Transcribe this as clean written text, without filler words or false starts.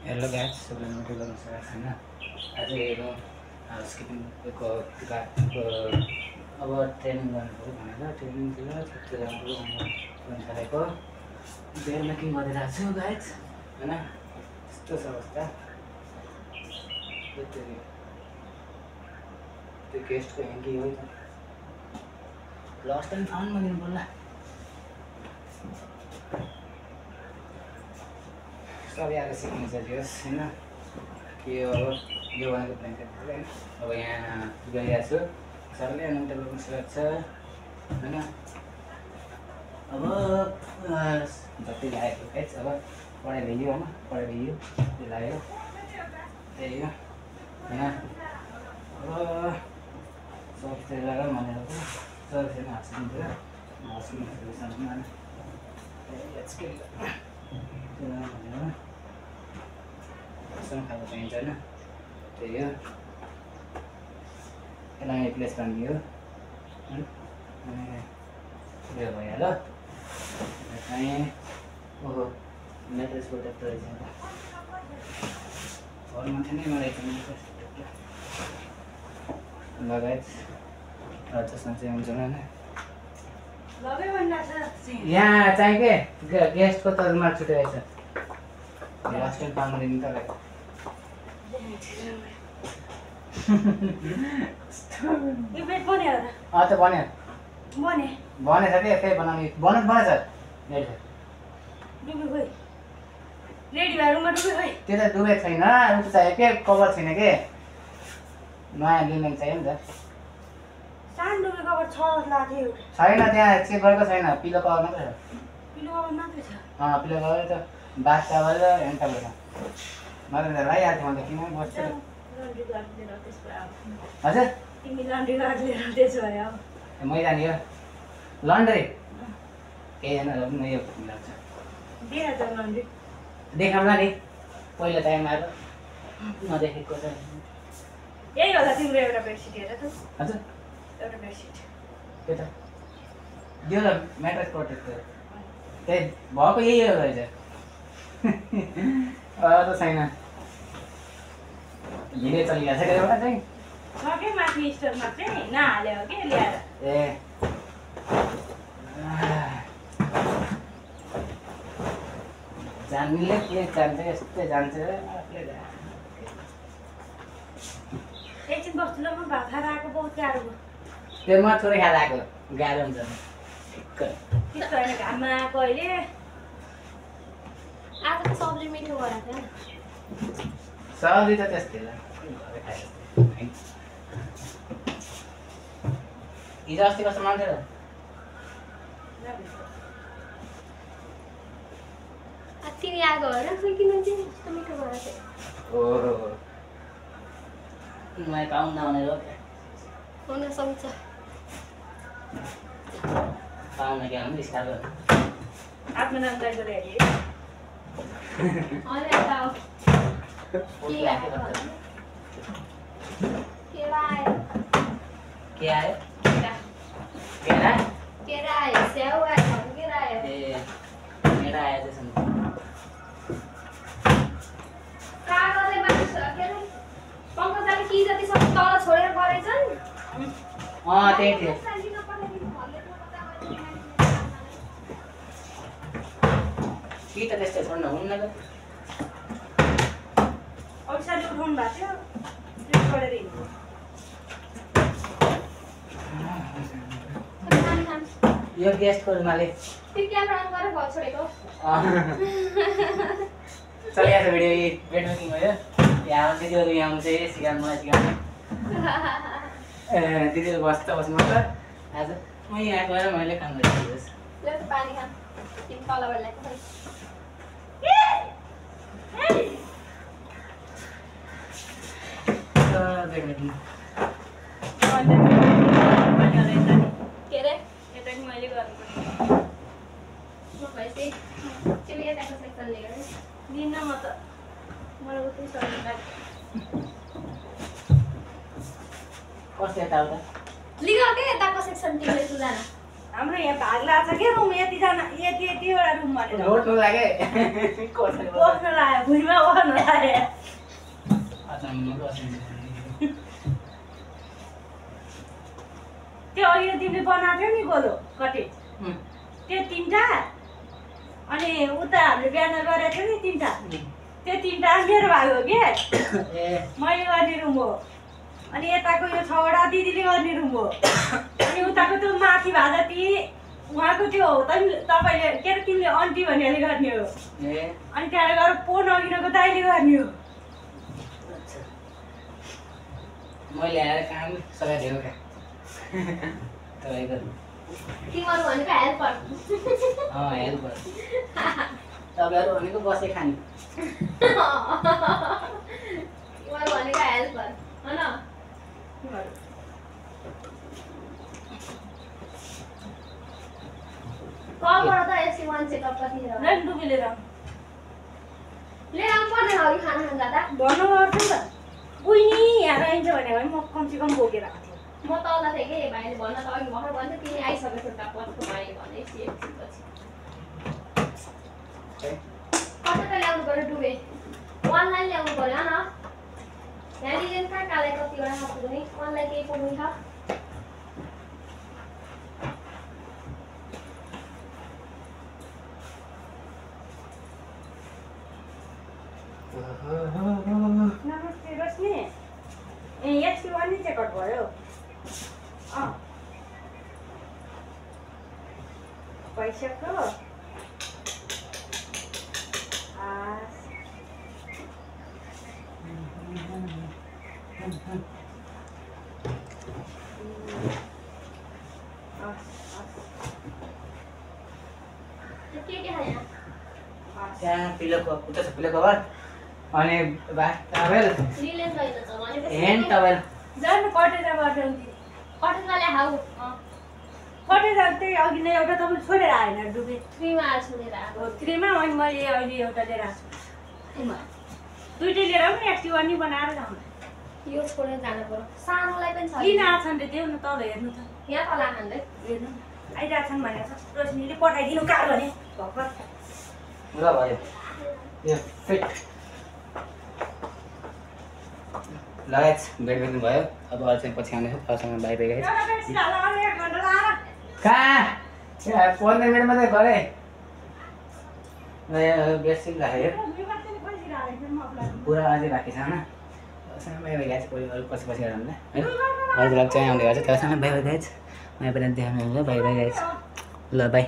Hello guys, सबैलाई मिठो गर्न सकेको छैन। आज हेरौँ हाउसकिपिङको अब ट्रेनिङ गर्नुपऱ्यो भनेर ट्रेनिङतिर छुट्टी जानु थालेको। बेलमा के गरिरहेको छु गाइस होइन, यस्तो छ अवस्था। त्यो गेस्टको ह्याङ्की हो त, लास्ट टाइम फाउन्डमा दिनु पर्ला। सबै आएर सिक्नु सकियोस् होइन। के हो अब यो भनेको ब्ल्याङ्केट होइन। अब यहाँ गइरहेको छु, सरले अनुमति गर्नु सकेको छ होइन। अब जति लागेको गाइस, अब पढाइ भइयो होइन, पढाइ भइयो त्यो लाग्यो, त्यही हो होइन। अब सबतिर लगाएर भनेर सबैसँग हाँसिदिन्छ हाँसिदिनु भनेर सँग खाएको चाहिन्छ होइन, त्यही हो। यसलाई रिप्लेस गर्ने हो यो भइहाल्यो। चाहिँ ओहो म्याट्रेस प्रोटेक्टर रहेछ, घरमा थियो नि मलाई लगायत त्यसमा चाहिँ हुन्छ होइन। यहाँ चाहिँ के गेस्टको त रुमाल छुट्याएछ, लास्ट टाइम पाउनु दिनु त लाग्यो। त बनेछ कि फेरि बनाउने बनेछ त्यो त डुबेको छैन, उठ्नु चाहियो के कभर छैन के, नयाँ लिने चाहियो नि त। छैन त्यहाँ चेक गरेको छैन, पिलो कभर मात्रै छ। पिलो कभर त बास चावल र एन्टाको छ, मलाई त लगाइहाल्थ्यो। अन्त किन बस्छु हजुर मै जाने हो लन्ड्री केही छैन, यो मिलाउँछ देखाउँला नि पहिला टाइम आएर नदेखेको छ। यही होला तिम्रो एउटा बेडसिट हेर त। हजुर एउटा बेडसिट के त दियो ल म्याट्रेस प्रोटेक्टर, त्यही भएको यही हो रहेछ। त छैन भिडियो चलिरहेको छ एउटा चाहिँ सके माथि स्टोरमा चाहिँ नहाल्यो के ल्याएर। ए जान्नेले के जान्छ, यस्तै जान्छ। एकछिन बस्छु ल, म भात खाएर आएको बहुत गाह्रो भयो। त्यो म थोरै खाएर आएको गाह्रो हुन्छ त्यस्तो होइन, घाममा आएको अहिले। आज त सब्जी मिठो बनाएको थिएन, सब्जी त त्यस्तै ल हिजो अस्ति कस्तो मन थियो र तिमी आएको हो र किन चाहिँ यस्तो मिठो बनाएको थियो। ओहो मलाई पाउन भनेर हुन सक्छ, पाउन क्या भने स्टार आफ्नो नाम दाइ गरेर हेरि के आयो केरा आयो, स्याउ आयो, केरा आयो। ए मेरा आयो त्यसमा कागजले मानिस के अरे पङ्कजले कि जति सब तल छोडेर गरेछन्। त्यही थियो। कि त त्यस्तै छोड्न हुन्न त, औषधि उठाउनु भएको थियो त्यो छोडेर हिँड्नु। यो गेस्टको रुमाले त्यो क्यामेरा अन गरेर घर छोडेको चलिरहेको छ भिडियो। बेडमेकिङ भयो, यहाँ आउँछ दिदीहरू, यहाँ आउँछ सिकाउनु मलाई सिकाउनु। दिदीहरू बस्नु त आज म यहाँ गएर मैले काम गरिदिनुहोस्। पानी खाम तिमी तलबाट ल्याएको बेडमेकिङ के अरे यता नि मैले गर्नुपर्ने भएपछि तिमी यताको सेक्सन लिएर दिन्न म त, मलाई उतै सर्नु लाग्यो। कस्तो यताउता लिगल के यताको सेक्सन तिमीले सुधार। हाम्रो यहाँ भाग लाग्छ के रुम यतिजना यतिवटा रुम भनेर रोट्नु लागे बस्न लाग्यो भुइँमा बस्न त्यो अघि तिमीले बनाएको थियौ नि गोलो कटेज त्यो 3टा अनि उता हामीले बिहान गरेको थियो नि 3टा त्यो 3टा मेरो भाग हो के मैले गर्ने रुम हो अनि यताको यो 6वटा दिदीले गर्ने रुम हो अनि उताको त्यो माथि भाजा ती उहाँको त्यो हो तपाईँले के अरे तिमीले अन्टी भनेर गर्ने हो अनि त्यहाँ गएर पोन अघिनको दाइले गर्ने हो मैले आएर काम सघाइदिएको क्या तपाईँको तिमीहरू भनेको हेल्पर हेल्पर तपाईँहरू भनेको बसे खाने तिमीहरू भनेको हेल्पर होइन कलबाट त यसो 1 सेकअप कति लिएर डुबेर लिएर आउनु पर्दैन अघि खाना खान जाँदा भन्नु पर्छ नि त उही नि यहाँ रहन्छ भने म कमसेकम बोकेर आएको थिएँ म तल थिएँ कि भाइले भन्न त अघि भर्खर भन्छ तिमी आइसक्यो छुट्टा पछको भाइ भने एकछिन पछि कता त ल्याउनु पर्यो डुबे 1 लाइन ल्याउनु पर्यो न त्यहाँदेखि कहाँ कालाई कतिवटा खाएको पनि 1 लाइन केही पुग्नु छ नमस्ते रोशनी ए यसको अनि चेकआउट भयो पैसाको के खायो त्यहाँ पिलोको उता छ पिलो कभर अनि टावेल रिलेन्स छैन त भनेपछि ह्यान्ड टावेल जानु कटेजाबाट कटेजले हाउ कटेजा त्यही अघि नै एउटा तपाईँ छोडेर आएन डुबे 3 मा छोडेर आएको 3 मा अनि मैले अहिले एउटा लिएर आएको छु दुईटै लिएर पनि एक्टिभ अनि बनाएर जाउँ यो छोडेर जानु पर्यो सानोलाई पनि छ किन आछन् रे त्यो न तल हेर्नु त यहाँ तल खाँदै हेर्नु आइरहेछन् भनेको छ रोशनीले पठाइदिनु कार भने भर्खर ल भयो यो फिट लगायत भेट भेट्नु भयो अब अरू चाहिँ पछि आउनेछु तपाईँसँग बाई बाई गाइस कहाँ 15 मिनट मात्रै गरेँ बेसी राखेँ पुरा अझै बाँकी छ होइन बाई बाई गाइस अरू पछि पछि गरौँ ल है अरू ब्लग चाहिँ आउँदै गर्छ त्यससँग बाई बाई गाइस मलाई पनि देखाउनु हुन्छ बाई बाई गाइस ल बाई